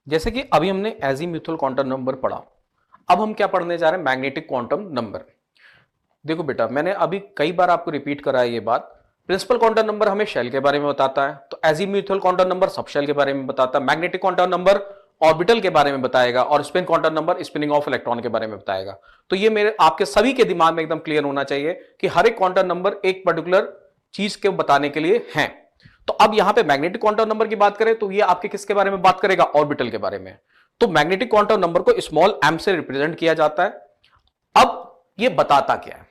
जैसे कि अभी हमने एजीम्यूथल क्वांटम नंबर पढ़ा, अब हम क्या पढ़ने जा रहे हैं, मैग्नेटिक क्वांटम नंबर। देखो बेटा, मैंने अभी कई बार आपको रिपीट करा है ये बात। प्रिंसिपल क्वांटम नंबर हमें शेल के बारे में बताता है, तो azimuthal quantum number subshell के बारे में बताता है। मैग्नेटिक क्वांटम नंबर ऑर्बिटल के बारे में बताएगा, और spin quantum number spinning of electron के बारे में बताएगा। तो ये मेरे आपके सभी के दिमाग में एकदम क्लियर होना चाहिए कि हर एक क्वांटम नंबर एक पर्टिकुलर चीज के बताने के लिए है। तो अब यहां पे मैग्नेटिक क्वांटम नंबर की बात करें तो ये आपके किसके बारे में बात करेगा, ऑर्बिटल के बारे में। तो मैग्नेटिक क्वांटम नंबर को स्मॉल एम से रिप्रेजेंट किया जाता है। अब ये बताता क्या है,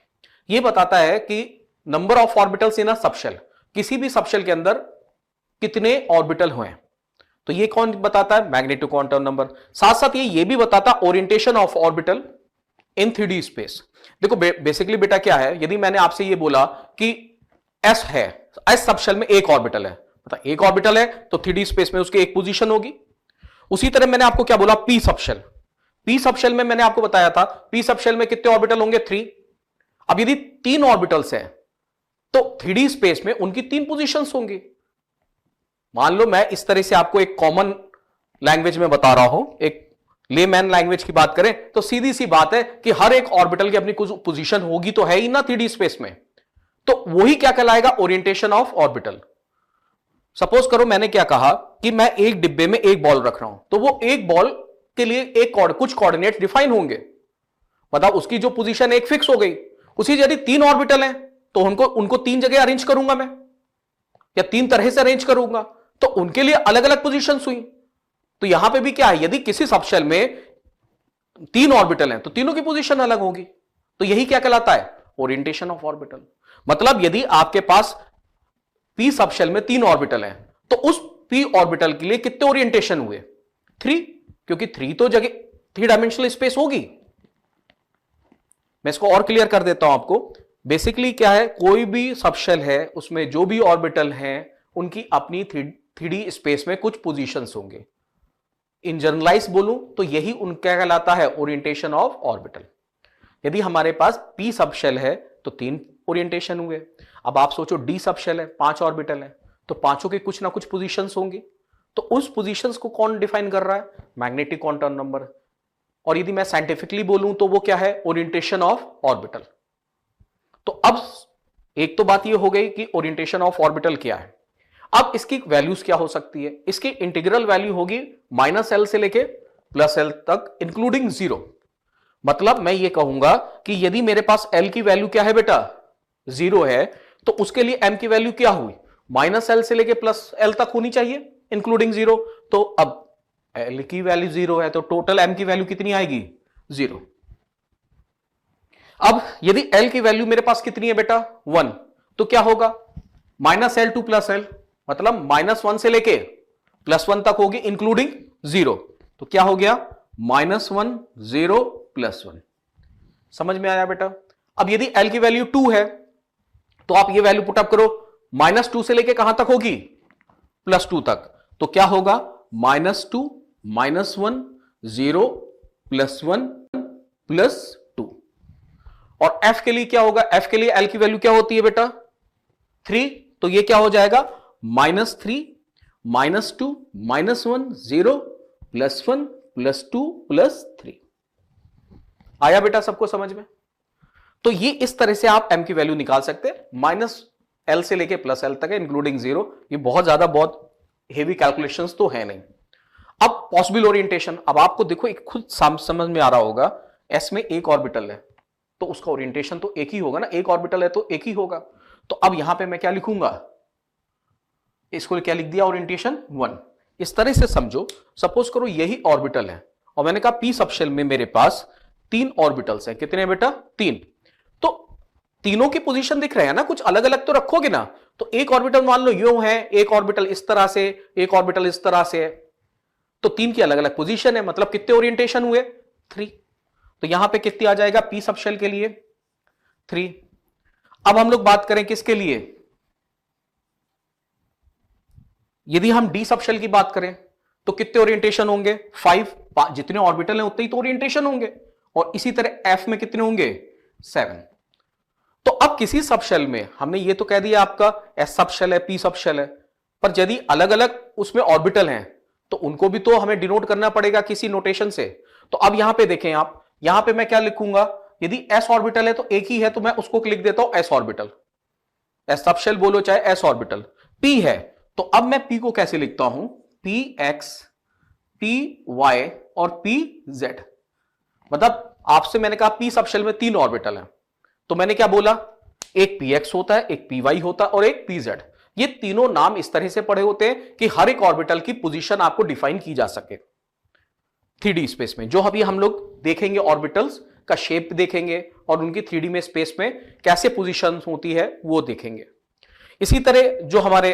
ये बताता है कि number of orbitals in a subshell, किसी भी सबशेल के अंदर कितने ऑर्बिटल हुए। तो ये कौन बताता है, मैग्नेटिक क्वांटम नंबर। साथ साथ ये भी बताता orientation of orbital in 3D space. देखो बेसिकली बेटा क्या है, यदि मैंने आपसे ये बोला कि एस है, एस सबशेल में एक ऑर्बिटल है, मतलब एक ऑर्बिटल है तो 3D स्पेस में उसकी एक पोजीशन होगी। उसी तरह मैंने आपको क्या बोला, पी सबशेल। पी सबशेल में मैंने आपको बताया था पी सबशेल में कितने ऑर्बिटल होंगे, 3। अब यदि 3 ऑर्बिटल्स है तो 3D स्पेस में उनकी 3 पोजीशंस होंगी। मान लो मैं इस तरह से आपको एक कॉमन लैंग्वेज में बता रहा हूं, एक लेमैन लैंग्वेज की बात करें तो सीधी सी बात है कि हर एक ऑर्बिटल की अपनी कुछ पोजीशन होगी तो है ही ना 3D स्पेस में। तो वही क्या कहलाएगा, ओरिएंटेशन ऑफ ऑर्बिटल। सपोज करो मैंने क्या कहा कि मैं एक डिब्बे में एक बॉल रख रहा हूं, तो वो एक बॉल के लिए कुछ कोऑर्डिनेट डिफाइन होंगे, मतलब उसकी जो पोजीशन एक फिक्स हो गई। उसी यदि 3 ऑर्बिटल हैं तो उनको 3 जगह अरेंज करूंगा मैं, या 3 तरह से अरेंज करूंगा, तो उनके लिए अलग अलग पोजीशन हुई। तो यहां पे भी क्या है, यदि किसी सबशेल में 3 ऑर्बिटल हैं तो तीनों की पोजीशन अलग होगी। तो यही क्या कहलाता है, ओरिएंटेशन ऑफ ऑर्बिटल। मतलब यदि आपके पास पी सबशेल में 3 ऑर्बिटल हैं तो उस पी ऑर्बिटल के लिए कितने ओरिएंटेशन हुए, 3, क्योंकि 3 तो जगह 3 डायमेंशनल स्पेस होगी। मैं इसको और क्लियर कर देता हूं आपको। बेसिकली क्या है, कोई भी सबशेल है उसमें जो भी ऑर्बिटल हैं उनकी अपनी 3D स्पेस में कुछ पोजीशंस होंगे। इन जनरलाइज बोलूं तो यही उनका कहलाता है ओरिएंटेशन ऑफ ऑर्बिटल। यदि हमारे पास पी सबशेल है तो 3 ओरिएंटेशन हुए। अब आप सोचो डी सबशेल है, 5 ऑर्बिटल है, तो पांचों के कुछ ना कुछ पोजीशंस होंगी। तो उस पोजीशंस को कौन डिफाइन कर रहा है, मैग्नेटिक क्वांटम नंबर। और यदि मैं साइंटिफिकली बोलूं तो वो क्या है, ओरिएंटेशन ऑफ ऑर्बिटल। तो अब एक तो बात ये हो गई कि ओरिएंटेशन ऑफ ऑर्बिटल क्या है। अब इसकी वैल्यूज क्या हो सकती है, इसकी इंटीग्रल वैल्यू होगी -L से लेके +L तक इंक्लूडिंग 0। मतलब मैं ये कहूंगा कि यदि मेरे पास L की वैल्यू क्या है बेटा, 0 है, तो उसके लिए M की वैल्यू क्या हुई, -L से लेके +L तक होनी चाहिए इंक्लूडिंग 0। तो अब L की वैल्यू 0 है तो टोटल M की वैल्यू कितनी आएगी, 0। अब यदि L की वैल्यू मेरे पास कितनी है बेटा, 1, तो क्या होगा, -L to +L, मतलब -1 से लेके +1 तक होगी इंक्लूडिंग 0। तो क्या हो गया, -1 0 +1। समझ में आया बेटा। अब यदि L की वैल्यू 2 है तो आप ये वैल्यू पुटअप करो, -2 से लेके कहां तक होगी, +2 तक। तो क्या होगा, -2 -1 0 +1 +2। और F के लिए क्या होगा, F के लिए L की वैल्यू क्या होती है बेटा, 3। तो ये क्या हो जाएगा, -3 -2 -1 0 +1 +2 +3। आया बेटा सबको समझ में। तो ये इस तरह से आप M की वैल्यू निकाल सकते हैं, -L से लेके +L तक है इंक्लूडिंग 0। ये बहुत हेवी कैलकुलेशंस तो है नहीं। अब पॉसिबल ओरिएंटेशन, अब आपको देखो एक खुद समझ में आ रहा होगा, S में एक ऑर्बिटल है तो उसका ओरिएंटेशन तो एक ही होगा ना, एक ऑर्बिटल है तो एक ही होगा। तो अब यहां पे मैं क्या लिखूंगा, इसको क्या लिख दिया, ओरिएंटेशन 1। इस तरह से समझो, सपोज करो यही ऑर्बिटल है और मैंने कहा पी सबशेल में मेरे पास 3 ऑर्बिटल्स हैं, कितने बेटा, 3। तो तीनों की पोजीशन दिख रहे हैं ना, कुछ अलग अलग तो रखोगे ना। तो एक ऑर्बिटल मान लो यूं है, एक ऑर्बिटल इस तरह से, एक ऑर्बिटल इस तरह से है, तो 3 की अलग अलग पोजीशन है, मतलब कितने ओरिएंटेशन हुए, 3। तो यहां पे कितनी आ जाएगा, पी सबशेल के लिए 3। अब हम लोग बात करें किसके लिए, यदि हम डी सबशेल की बात करें तो कितने ओरिएंटेशन होंगे, 5। जितने ऑर्बिटल हैं उतने ही तो ओरिएंटेशन होंगे। और इसी तरह एफ में कितने होंगे, 7। तो अब किसी सबशेल में हमने ये तो कह दिया आपका एस सबशेल है, पी सबशेल है, पर यदि अलग अलग उसमें ऑर्बिटल हैं तो उनको भी तो हमें डिनोट करना पड़ेगा किसी नोटेशन से। तो अब यहां पे देखें आप, यहां पे मैं क्या लिखूंगा, यदि s ऑर्बिटल है तो एक ही है तो मैं उसको लिख देता हूं s ऑर्बिटल, एस सबशेल बोलो चाहे s ऑर्बिटल। p है तो अब मैं p को कैसे लिखता हूं, px, py और pz। मतलब आपसे मैंने कहा p सबशेल में 3 ऑर्बिटल हैं, तो मैंने क्या बोला, एक px होता है, एक py होता है और एक pz। ये तीनों नाम इस तरह से पढ़े होते हैं कि हर एक ऑर्बिटल की पोजीशन आपको डिफाइन की जा सके 3D स्पेस में। जो अभी हम लोग देखेंगे ऑर्बिटल्स का शेप देखेंगे और उनकी 3D में स्पेस में कैसे पोजीशन होती है वो देखेंगे। इसी तरह जो हमारे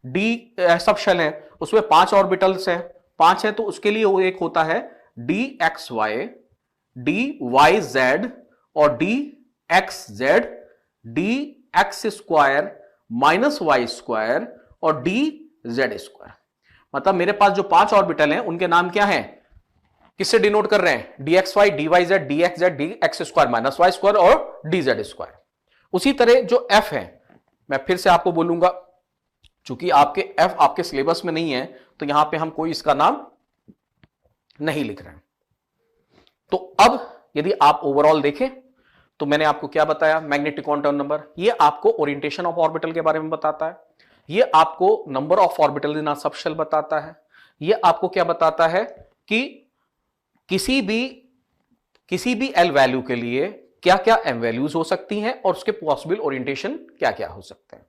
डी सबशेल है उसमें 5 ऑर्बिटल्स हैं, 5 है तो उसके लिए वो एक होता है D x Y, D Y Z और D x Z, D x square minus Y square और डी जेड स्क्वायर। मतलब मेरे पास जो 5 ऑर्बिटल हैं उनके नाम क्या हैं, किससे डिनोट कर रहे हैं, d x Y, D Y z, D x Z, D x square minus Y square और डी जेड स्क्वायर। उसी तरह जो एफ है, मैं फिर से आपको बोलूंगा, चूंकि आपके एफ आपके सिलेबस में नहीं है तो यहां पे हम कोई इसका नाम नहीं लिख रहे हैं। तो अब यदि आप ओवरऑल देखें तो मैंने आपको क्या बताया, मैग्नेटिक क्वांटम नंबर, ये आपको ओरिएंटेशन ऑफ ऑर्बिटल के बारे में बताता है, ये आपको number of orbital in a subshell बताता है, ये आपको क्या बताता है कि किसी भी एल वैल्यू के लिए क्या क्या एम वैल्यूज हो सकती हैं और उसके पॉसिबल ओरिएंटेशन क्या क्या हो सकते हैं।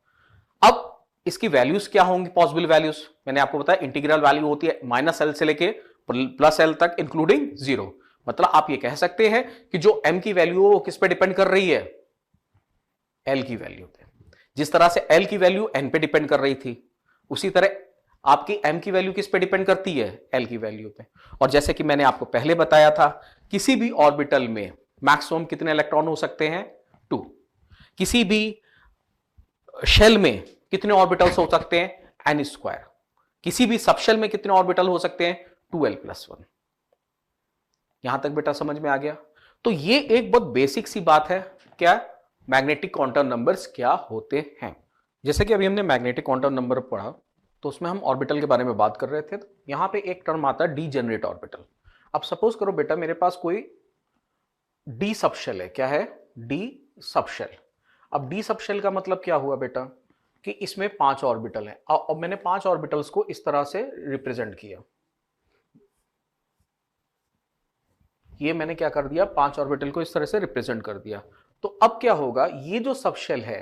अब इसकी वैल्यूज क्या होंगी, पॉसिबल वैल्यूज मैंने आपको बताया, इंटीग्रल वैल्यू होती है -L से लेके +L तक इंक्लूडिंग 0। मतलब आप ये कह सकते हैं कि जो m की वैल्यू है वो किस पे डिपेंड कर रही है, l की वैल्यू पे। जिस तरह से l की वैल्यू n पे डिपेंड कर रही थी उसी तरह आपकी m की वैल्यू किस पे डिपेंड करती है, l की वैल्यू पे। और जैसे कि मैंने आपको पहले बताया था, किसी भी ऑर्बिटल में मैक्सिमम कितने इलेक्ट्रॉन हो सकते हैं, 2। किसी भी शेल में कितने ऑर्बिटल्स हो सकते हैं, n स्क्वायर। किसी भी सबशेल में कितने ऑर्बिटल हो सकते हैं, 2l+1। यहां तक बेटा समझ में आ गया। तो ये एक बहुत बेसिक सी बात है, क्या मैग्नेटिक क्वांटम नंबर्स क्या होते हैं। जैसे कि अभी हमने मैग्नेटिक क्वांटम नंबर पढ़ा तो उसमें हम ऑर्बिटल के बारे में बात कर रहे थे, तो यहां पे एक टर्म आता है डीजेनरेट ऑर्बिटल। अब सपोज करो बेटा मेरे पास कोई डी सबशेल है, क्या है, डी सबशेल। अब डी सबशेल का मतलब क्या हुआ बेटा कि इसमें 5 ऑर्बिटल हैं। अब मैंने 5 ऑर्बिटल्स को इस तरह से रिप्रेजेंट किया, ये मैंने क्या कर दिया, 5 ऑर्बिटल को इस तरह से रिप्रेजेंट कर दिया। तो अब क्या होगा, ये जो सबशेल है,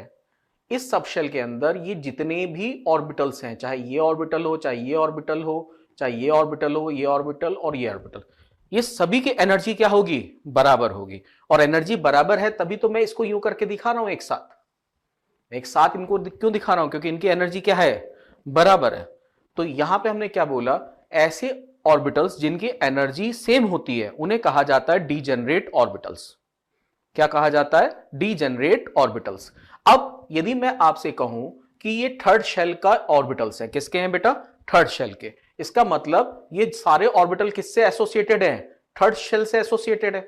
इस सबशेल के अंदर ये जितने भी ऑर्बिटल्स हैं, चाहे ये ऑर्बिटल हो, चाहे ये ऑर्बिटल हो, चाहे ये ऑर्बिटल हो, ये ऑर्बिटल और ये ऑर्बिटल, ये सभी की एनर्जी क्या होगी, बराबर होगी। और एनर्जी बराबर है तभी तो मैं इसको यूं करके दिखा रहा हूं एक साथ। एक साथ इनको क्यों दिखा रहा हूं, क्योंकि इनकी एनर्जी क्या है, बराबर है। तो यहां पे हमने क्या बोला, ऐसे ऑर्बिटल्स जिनकी एनर्जी सेम होती है उन्हें कहा जाता है डीजेनरेट ऑर्बिटल्स। क्या कहा जाता है, डीजेनरेट ऑर्बिटल्स। अब यदि मैं आपसे कहूं कि ये थर्ड शेल का ऑर्बिटल्स है, किसके हैं बेटा, थर्ड शेल के, इसका मतलब ये सारे ऑर्बिटल किससे एसोसिएटेड हैं, थर्ड शेल से एसोसिएटेड है।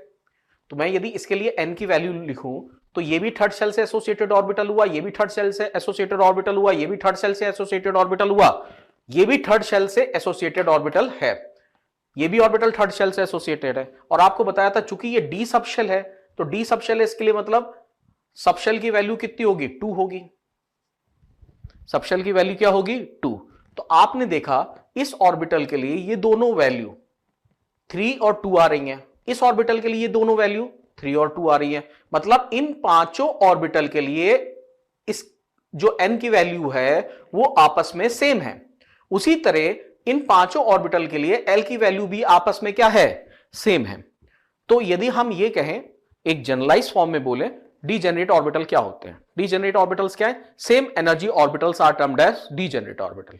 तो मैं यदि इसके लिए n की वैल्यू लिखूं तो ये भी थर्ड शेल से एसोसिएटेड ऑर्बिटल हुआ, ये भी थर्ड शेल से एसोसिएटेड ऑर्बिटल हुआ, ये भी थर्ड शेल से एसोसिएटेड ऑर्बिटल हुआ, ये भी थर्ड शेल से एसोसिएटेड ऑर्बिटल है, ये भी ऑर्बिटल थर्ड शेल से एसोसिएटेड है। और आपको बताया था चूंकि ये डी सबशेल है तो डी सबशेल है, इसके लिए मतलब सबशेल की वैल्यू कितनी होगी, 2 होगी। सबशेल की वैल्यू क्या होगी, 2। तो आपने देखा इस ऑर्बिटल के लिए ये दोनों वैल्यू 3 और 2 आ रही हैं, इस ऑर्बिटल के लिए ये दोनों वैल्यू 3 और 2 आ रही है। मतलब इन पांचों ऑर्बिटल के लिए इस जो n की वैल्यू है वो आपस में सेम है। उसी तरह इन पांचों ऑर्बिटल के लिए l की वैल्यू भी आपस में क्या है, सेम है। तो यदि हम ये कहें एक जनरलाइज फॉर्म में बोले, डीजेनरेट ऑर्बिटल क्या होते हैं, डीजेनरेट ऑर्बिटल्स क्या है, same energy orbitals are termed as degenerate orbital.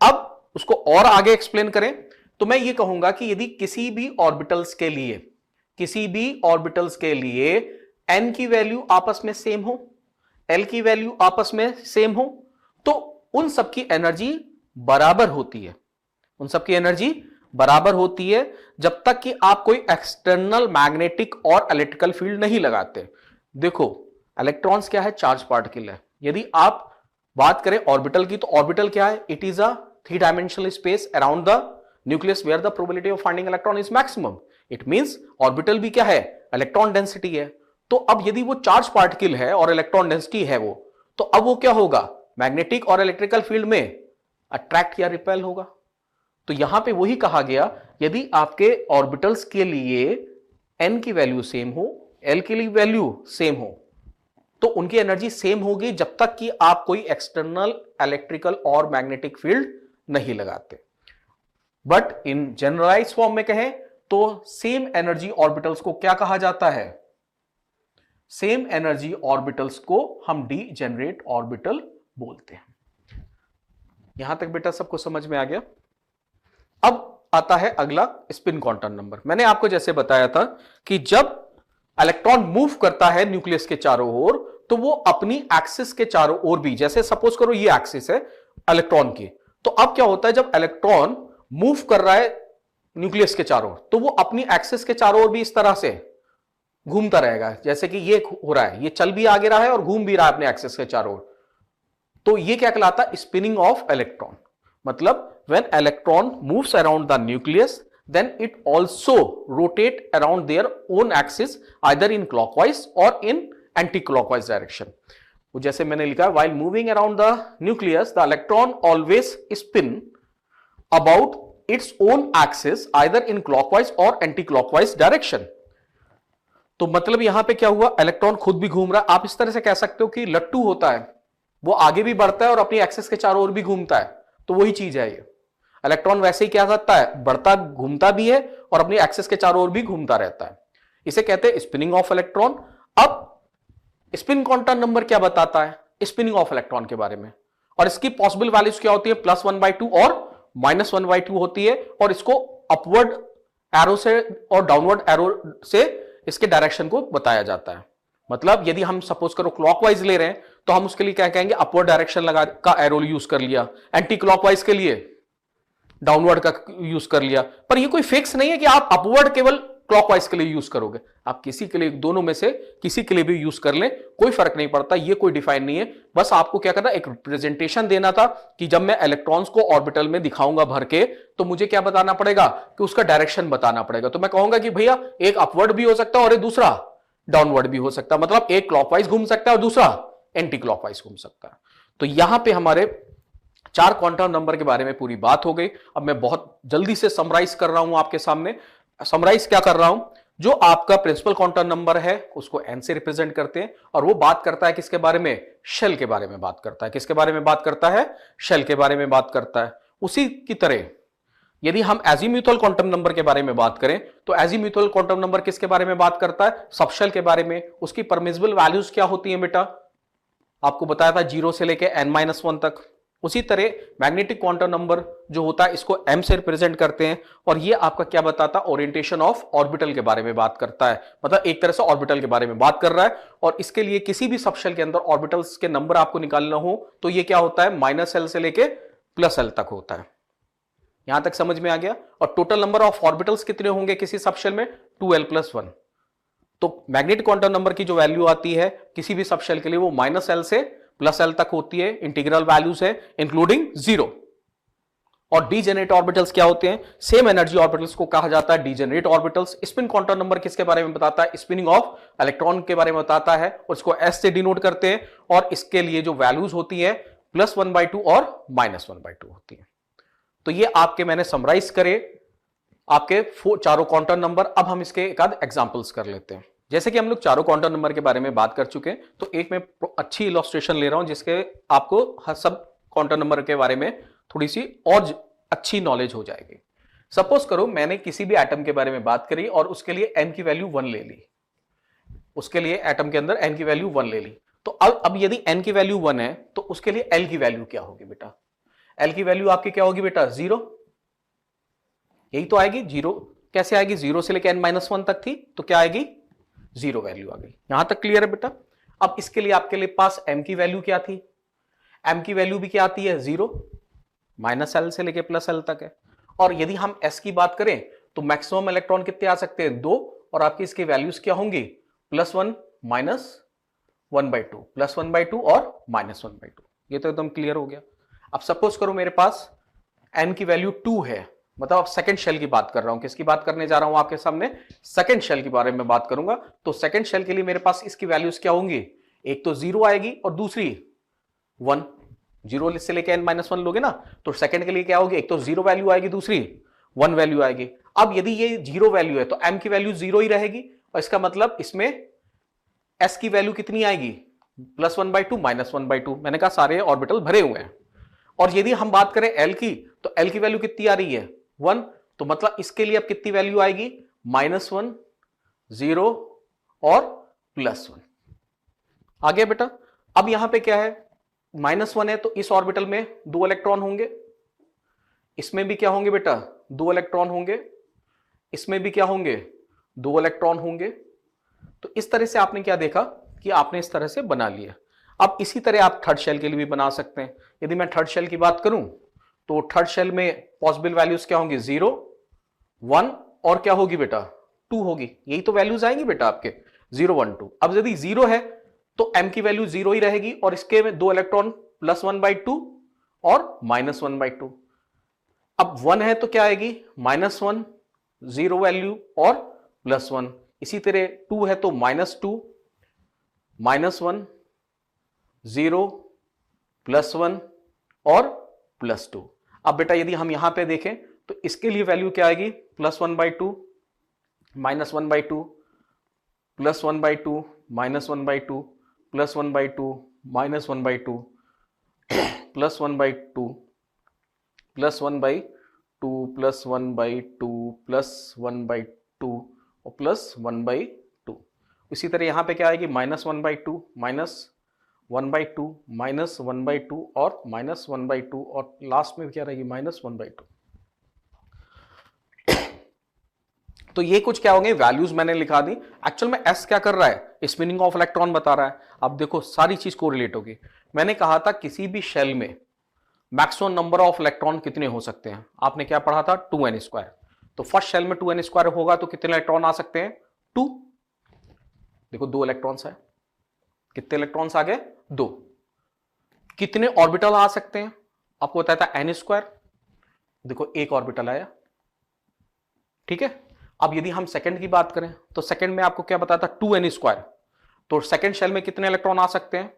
अब उसको और आगे एक्सप्लेन करें तो मैं ये कहूंगा कि यदि किसी भी ऑर्बिटल्स के लिए n की वैल्यू आपस में सेम हो, l की वैल्यू आपस में सेम हो, तो उन सबकी एनर्जी बराबर होती है, उन सबकी एनर्जी बराबर होती है जब तक कि आप कोई एक्सटर्नल मैग्नेटिक और इलेक्ट्रिकल फील्ड नहीं लगाते। देखो इलेक्ट्रॉन्स क्या है, चार्ज पार्टिकल है। यदि आप बात करें ऑर्बिटल की तो ऑर्बिटल क्या है, it is a 3 dimensional space around the nucleus where the probability of finding electron is maximum. It means orbital भी क्या है, इलेक्ट्रॉन डेंसिटी है. तो अब यदि वो चार्ज पार्टिकल है और इलेक्ट्रॉन डेंसिटी है वो, तो अब वो क्या होगा, मैग्नेटिक और इलेक्ट्रिकल फील्ड में अट्रैक्ट या रिपेल होगा. तो यहां पे वही कहा गया, यदि आपके ऑर्बिटल्स के लिए n की वैल्यू सेम हो, l के लिए वैल्यू सेम हो, तो उनकी एनर्जी सेम होगी जब तक कि आप कोई एक्सटर्नल इलेक्ट्रिकल और मैग्नेटिक फील्ड नहीं लगाते. बट इन जनरलाइज फॉर्म में कहें तो सेम एनर्जी ऑर्बिटल्स को क्या कहा जाता है, सेम एनर्जी ऑर्बिटल्स को हम डीजेनरेट ऑर्बिटल बोलते हैं. यहां तक बेटा सबको समझ में आ गया. अब आता है अगला स्पिन क्वांटम नंबर. मैंने आपको जैसे बताया था कि जब इलेक्ट्रॉन मूव करता है न्यूक्लियस के चारों ओर, तो वो अपनी एक्सिस के चारों ओर भी, जैसे सपोज करो ये एक्सिस है इलेक्ट्रॉन की, तो अब क्या होता है जब इलेक्ट्रॉन मूव कर रहा है न्यूक्लियस के चारों ओर, तो वो अपनी एक्सिस के चारों ओर भी इस तरह से घूमता रहेगा. जैसे कि ये हो रहा है, ये चल भी आगे रहा है और घूम भी रहा है अपने एक्सिस के चारों ओर. तो ये क्या कहलाता है, स्पिनिंग ऑफ इलेक्ट्रॉन. मतलब when electron moves around the nucleus, then it also rotate around their own axis either in clockwise or in anti-clockwise direction. वो जैसे मैंने लिखा, while moving around the nucleus, the electron always spin about its own axis either in clockwise or anti-clockwise direction. तो मतलब यहां पे क्या हुआ, इलेक्ट्रॉन खुद भी घूम रहा है. आप इस तरह से कह सकते हो कि लट्टू होता है, वो आगे भी बढ़ता है और अपनी एक्सिस के चारों ओर भी घूमता है. तो वही चीज है ये. इलेक्ट्रॉन वैसे ही क्या करता है, बढ़ता घूमता भी है और अपनी एक्सिस के चारों ओर भी घूमता रहता है. इसे कहते हैं स्पिनिंग ऑफ इलेक्ट्रॉन. अब स्पिन क्वांटम नंबर क्या बताता है स्पिनिंग ऑफ इलेक्ट्रॉन के बारे में, और इसकी पॉसिबल वैल्यूज क्या होती है, +1/2 और -1/2 होती है. और इसको अपवर्ड एरो से और डाउनवर्ड एरो से इसके डायरेक्शन को बताया जाता है. मतलब यदि हम सपोज करो क्लॉकवाइज ले रहे हैं, तो हम उसके लिए क्या कहेंगे, अपवर्ड डायरेक्शन लगा का एरो यूज कर लिया. एंटी क्लॉकवाइज के लिए डाउनवर्ड का यूज कर लिया. पर ये कोई फिक्स नहीं है कि आप अपवर्ड केवल क्लॉकवाइज के लिए यूज करोगे. आप किसी के लिए, दोनों में से किसी के लिए भी यूज कर लें, कोई फर्क नहीं पड़ता. ये कोई डिफाइन नहीं है. बस आपको क्या करना, एक रिप्रेजेंटेशन देना था कि जब मैं इलेक्ट्रॉन्स को ऑर्बिटल में दिखाऊंगा भर के, तो मुझे क्या बताना पड़ेगा कि उसका डायरेक्शन बताना पड़ेगा. तो मैं कहूंगा कि भैया एक अपवर्ड भी हो सकता है और एक दूसरा डाउनवर्ड भी हो सकता है. मतलब एक क्लॉकवाइज घूम सकता है और दूसरा एंटी क्लॉकवाइज घूम सकता है. तो यहां पे हमारे 4 क्वांटम नंबर के बारे में पूरी बात हो गई. अब मैं बहुत जल्दी से समराइज कर रहा हूं आपके सामने. समराइज क्या कर रहा हूं, जो आपका प्रिंसिपल क्वांटम नंबर है उसको n से रिप्रेजेंट करते हैं, और वो बात करता है किसके बारे में, शेल के बारे में बात करता है. किसके बारे में बात करता है, शेल के बारे में बात करता है. उसी की तरह यदि हम एजीम्यूथल क्वांटम नंबर के बारे में बात करें, तो एजीम्यूथल क्वांटम नंबर किसके बारे में बात करता है, सबशेल के बारे में. उसकी परमिसिबल वैल्यूज क्या होती है बेटा, आपको बताया था 0 से लेके n-1 तक. उसी तरह मैग्नेटिक क्वांटम नंबर जो होता है, इसको m से रिप्रेजेंट करते हैं, और ये आपका क्या बताता है, ओरिएंटेशन ऑफ ऑर्बिटल के बारे में बात करता है. मतलब एक तरह से ऑर्बिटल के बारे में बात कर रहा है. और इसके लिए किसी भी सबशेल के अंदर ऑर्बिटल्स के नंबर आपको निकालना हो, तो ये क्या होता है, -l से लेके +l तक होता है. यहां तक समझ में आ गया. और टोटल नंबर ऑफ ऑर्बिटल्स कितने होंगे किसी सबशेल में, 2l+1. तो मैग्नेटिक क्वांटम नंबर की जो वैल्यू आती है किसी भी सबशेल के लिए, वो -l से +l तक होती है. इंटीग्रल वैल्यूज है इंक्लूडिंग 0. और डीजेनरेट ऑर्बिटल्स क्या होते हैं, सेम एनर्जी ऑर्बिटल्स को कहा जाता है degenerate orbitals. Spin quantum number किसके बारे में बताता है, स्पिनिंग ऑफ इलेक्ट्रॉन के बारे में बताता है, और इसको s से डिनोट करते हैं. और इसके लिए जो वैल्यूज होती है +1/2 और -1/2 होती है. तो ये आपके मैंने समराइज करे आपके चारों क्वांटम नंबर. अब हम इसके एक आध एग्जांपल्स कर लेते हैं. जैसे कि हम लोग चारों क्वांटम नंबर के बारे में बात कर चुके हैं, तो एक मैं अच्छी इलस्ट्रेशन ले रहा हूं जिसके आपको सब क्वांटम नंबर के बारे में थोड़ी सी और अच्छी नॉलेज हो जाएगी. सपोज करो मैंने किसी भी एटम के बारे में बात करी और उसके लिए n की वैल्यू 1 ले ली. उसके लिए एटम के अंदर n की वैल्यू 1 ले ली. तो अब यदि n की वैल्यू 1 है, तो उसके लिए l की वैल्यू क्या होगी बेटा, l की वैल्यू आपकी क्या होगी बेटा, 0. यही तो आएगी. 0 कैसे आएगी, 0 से लेकर n-1 तक थी, तो क्या आएगी, 0 वैल्यू आ गई. यहां तक क्लियर है बेटा. अब इसके लिए आपके लिए पास m की वैल्यू क्या थी, m की वैल्यू भी क्या आती है, 0. -l से लेके +l तक है. और यदि हम s की बात करें, तो मैक्सिमम इलेक्ट्रॉन कितने आ सकते हैं, 2. और आपकी इसकी वैल्यूज क्या होंगी, +1 -1/2, +1/2 और -1/2. ये तो एकदम क्लियर हो गया. अब सपोज करो मेरे पास n की वैल्यू 2 है, मतलब अब सेकंड शेल की बात कर रहा हूं, किसकी बात करने जा रहा हूं आपके सामने, सेकंड शेल के बारे में बात करूंगा। तो सेकंड शेल के लिए मेरे पास इसकी वैल्यूज क्या होंगी, एक तो 0 आएगी और दूसरी 1, 0 से लेके n-1 लोगे ना, तो सेकंड के लिए क्या होगी, एक तो 0 वैल्यू आएगी, दूसरी 1 वैल्यू आएगी। अब यदि ये 0 वैल्यू है तो m की वैल्यू 0 ही रहेगी, और इसका मतलब इसमें s की वैल्यू कितनी आएगी, +1/2 -1/2। मैंने कहा सारे ऑर्बिटल भरे हुए हैं। और यदि हम बात करें l की, तो l की वैल्यू कितनी आ रही है, 1, तो मतलब इसके लिए अब कितनी वैल्यू आएगी, -1, 0 और +1। आ गया बेटा। अब यहां पे क्या है, -1 है तो इस ऑर्बिटल में 2 इलेक्ट्रॉन होंगे, इसमें भी क्या होंगे बेटा, 2 इलेक्ट्रॉन होंगे, इसमें भी क्या होंगे, 2 इलेक्ट्रॉन होंगे। तो इस तरह से आपने क्या देखा कि आपने इस तरह से बना लिया। अब इसी तरह आप थर्ड शेल के लिए भी बना सकते हैं। यदि मैं थर्ड शेल की बात करूं तो थर्ड शेल में पॉसिबल वैल्यूज क्या होंगी, 0, 1 और क्या होगी बेटा, 2 होगी। यही तो वैल्यूज आएंगी बेटा आपके, 0, 1, 2। अब यदि 0 है तो m की वैल्यू 0 ही रहेगी, और इसके में 2 इलेक्ट्रॉन +1/2 और -1/2। अब 1 है तो क्या आएगी, -1, 0 वैल्यू और +1। इसी तरह 2 है तो -2, -1, 0, +1 और +2। अब बेटा यदि हम यहां पे देखें तो इसके लिए वैल्यू क्या आएगी, +1/2, -1/2, +1/2, -1/2, +1/2, -1/2, +1/2, +1/2, +1/2, +1/2 और +1/2। इसी तरह यहां पे क्या आएगी, -1/2, -1/2, -1/2 और -1/2, और लास्ट में क्या रहेगी, -1/2। तो ये कुछ क्या होंगे, वैल्यूज मैंने लिखा दी। एक्चुअल में एस क्या कर रहा है, स्पिनिंग ऑफ इलेक्ट्रॉन बता रहा है। अब देखो सारी चीज कोरिलेट होगी। मैंने कहा था किसी भी शेल में मैक्सिमम नंबर ऑफ इलेक्ट्रॉन कितने हो सकते हैं, आपने क्या पढ़ा था, 2n²। तो फर्स्ट शेल में 2n² होगा तो कितने इलेक्ट्रॉन आ सकते हैं, 2। देखो 2 इलेक्ट्रॉन्स है, कितने इलेक्ट्रॉन्स आ गए, 2। कितने ऑर्बिटल आ सकते हैं, आपको बताया था n²। देखो एक ऑर्बिटल आया, ठीक है। अब यदि हम सेकंड की बात करें तो सेकंड में आपको क्या बताया था, 2n²। तो सेकंड शेल में कितने इलेक्ट्रॉन आ सकते हैं,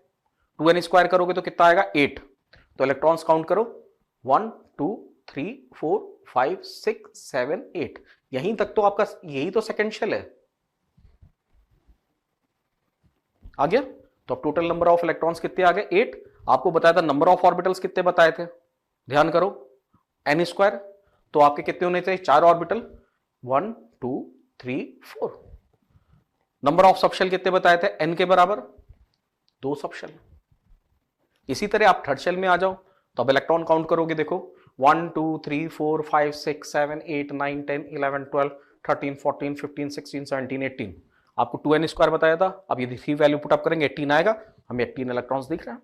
2n² करोगे तो कितना आएगा, 8। तो इलेक्ट्रॉन्स काउंट करो, 1, 2, 3, 4, 5, 6, 7, 8। यहीं तक तो आपका, यही तो सेकंड शेल है। आ गया। तो अब टोटल नंबर ऑफ इलेक्ट्रॉन्स कितने आ गए, 8। आपको बताया था नंबर ऑफ ऑर्बिटल्स कितने बताए थे, ध्यान करो, n²। तो आपके कितने होने चाहिए, 4 ऑर्बिटल, 1, 2, 3, 4। नंबर ऑफ सबशेल कितने बताए थे, n के बराबर 2 सबशेल। इसी तरह आप थर्ड शेल में आ जाओ, तो अब इलेक्ट्रॉन काउंट करोगे, देखो 1, 2, 3, 4, 5, 6, 7, 8, 9, 10, 11, 12, 13, 14, 15, 16, 17, 18। आपको 2n² बताया था। अब यदि 3 वैल्यू पुटअप करेंगे 18 आएगा, हमें 18 इलेक्ट्रॉन्स दिख रहे हैं।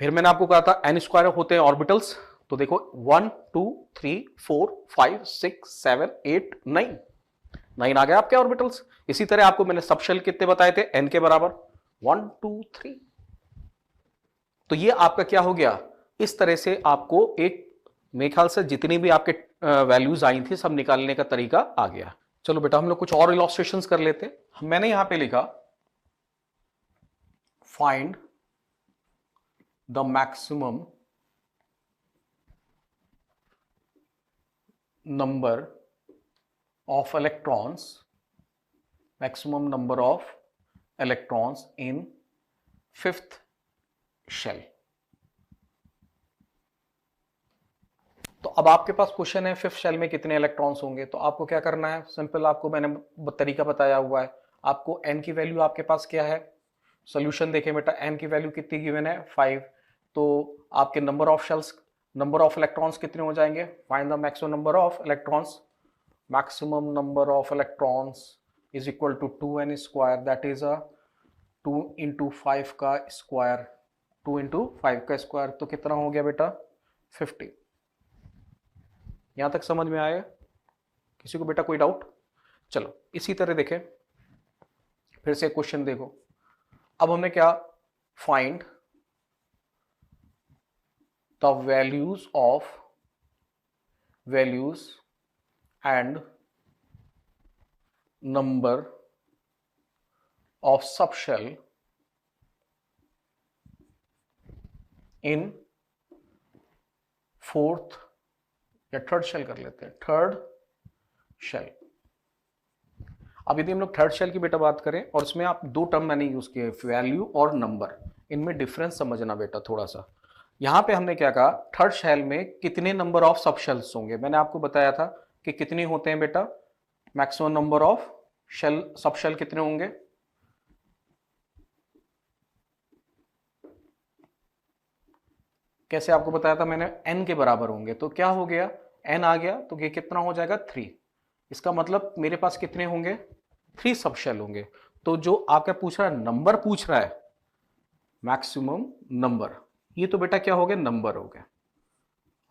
फिर मैंने आपको कहा था n² होते हैं ऑर्बिटल्स, तो देखो 1, 2, 3, 4, 5, 6, 7, 8, 9 आ गया आपके ऑर्बिटल्स। इसी तरह आपको मैंने सबशेल कितने बताए थे, n के बराबर 1, 2, 3। तो ये आपका क्या हो गया, इस तरह से आपको एक, मेरे ख्याल से जितनी भी आपके वैल्यूज आई थी सब निकालने का तरीका आ गया। चलो बेटा हम लोग कुछ और इलस्ट्रेशंस कर लेते हैं। मैंने यहां पे लिखा, find the maximum number of electrons, maximum number of electrons in 5th shell. तो अब आपके पास क्वेश्चन है 5th शेल में कितने इलेक्ट्रॉन्स होंगे। तो आपको क्या करना है, सिंपल, आपको मैंने तरीका बताया हुआ है। आपको n की वैल्यू आपके पास क्या है, सॉल्यूशन देखें बेटा, n की वैल्यू कितनी गिवन है, 5। तो आपके number of shells, number of electrons कितने हो जाएंगे, find the maximum number of electrons. Maximum number of electrons is equal to 2n², that is 2 × 5 का स्क्वायर, 2 × 5 का स्क्वायर, तो कितना हो गया बेटा, 50। यहां तक समझ में आया, किसी को बेटा कोई डाउट। चलो इसी तरह देखें, फिर से क्वेश्चन देखो। अब हमने क्या, find the values of values and number of subshell in fourth या थर्ड शेल कर लेते हैं, थर्ड शेल। अब यदि हम लोग थर्ड शेल की बेटा बात करें, और इसमें आप दो टर्म मैंने यूज किए, वैल्यू और नंबर, इनमें डिफरेंस समझना बेटा थोड़ा सा। यहां पे हमने क्या कहा, थर्ड शेल में कितने नंबर ऑफ सब शेल्स होंगे, मैंने आपको बताया था कि कितने होते हैं बेटा, maximum number of shell, subshell कितने होंगे, कैसे आपको बताया था मैंने, n के बराबर होंगे। तो क्या हो गया, n आ गया तो ये कितना हो जाएगा 3। इसका मतलब मेरे पास कितने होंगे, 3 सब शेल होंगे। तो जो आपका पूछ रहा है, नंबर पूछ रहा है, मैक्सिमम नंबर, ये तो बेटा क्या हो गया, नंबर हो गया।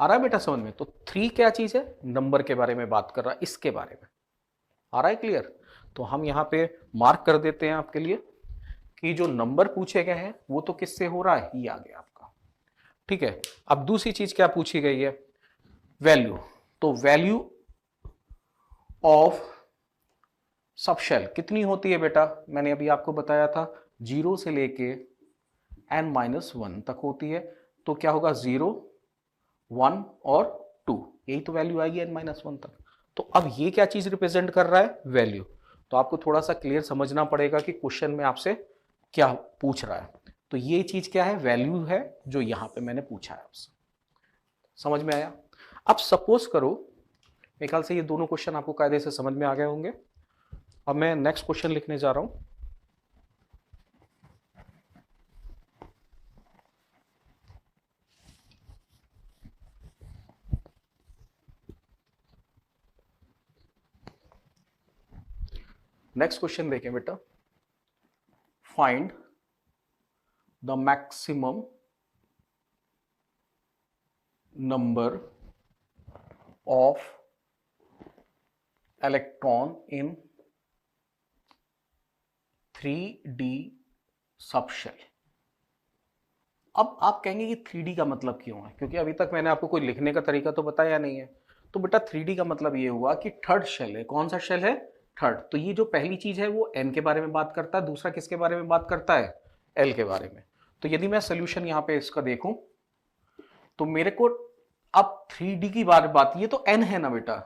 आ रहा है बेटा समझ में? तो 3 क्या चीज है, नंबर के बारे में बात कर रहा है, इसके बारे में। आ रहा है क्लियर? तो हम यहां पे मार्क कर देते हैं आपके लिए कि जो नंबर पूछे गए हैं वो तो किससे हो रहा है, ये आ गया आपका। ठीक है, अब दूसरी चीज क्या पूछी गई है, वैल्यू। तो वैल्यू ऑफ सब शेल कितनी होती है बेटा, मैंने अभी आपको बताया था 0 से लेके n-1 तक होती है। तो क्या होगा, 0, 1 और 2, यही तो वैल्यू आएगी n-1 तक। तो अब ये क्या चीज रिप्रेजेंट कर रहा है, वैल्यू। तो आपको थोड़ा सा क्लियर समझना पड़ेगा कि क्वेश्चन में आपसे क्या पूछ रहा है। तो ये चीज क्या है, वैल्यू है, जो यहां पे मैंने पूछा है आपसे। समझ में आया? अब सपोज करो, मेरे ख्याल से ये दोनों क्वेश्चन आपको कायदे से समझ में आ गए होंगे। अब मैं नेक्स्ट क्वेश्चन लिखने जा रहा हूं। नेक्स्ट क्वेश्चन देखें बेटा, find the maximum number of electron in 3D subshell. अब आप कहेंगे कि 3D का मतलब क्यों है, क्योंकि अभी तक मैंने आपको कोई लिखने का तरीका तो बताया नहीं है। तो बेटा 3D का मतलब ये हुआ कि थर्ड शेल है। कौन सा शेल है, थर्ड। तो ये जो पहली चीज है वो n के बारे में बात करता है, दूसरा किसके बारे में बात करता है, l के बारे में। तो यदि मैं सोल्यूशन यहां पे इसका देखूं, तो मेरे को अब 3D की बात, ये तो n है ना बेटा,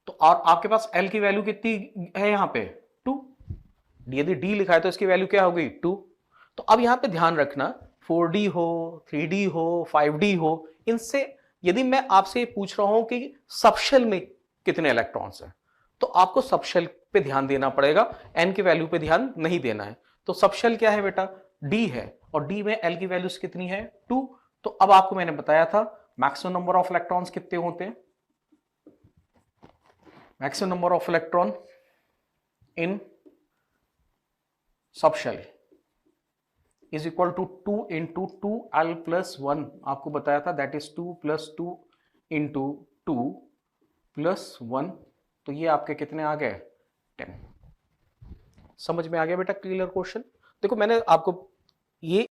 तो और आपके पास l की वैल्यू कितनी है यहाँ पे, 2। यदि d लिखा है तो इसकी वैल्यू क्या होगी, 2। तो अब यहां पे ध्यान रखना, 4D हो, 3D हो, 5D हो, इनसे यदि मैं आपसे पूछ रहा हूं कि सबशेल में कितने इलेक्ट्रॉन्स हैं, तो आपको सबशेल पे ध्यान देना पड़ेगा, n की वैल्यू पे ध्यान नहीं देना है। तो सबशेल क्या है बेटा, d है, और d में l की वैल्यूज कितनी है, 2। तो अब आपको मैंने बताया था मैक्सिमम नंबर ऑफ इलेक्ट्रॉन्स कितने होते हैं, maximum number of electron in subshell is equal to 2 into 2l plus 1, आपको बताया था, that is 2 plus 2 into 2 plus 1। तो ये आपके कितने आ गए, 10। समझ में आ गया बेटा क्लियर क्वेश्चन? देखो मैंने आपको ये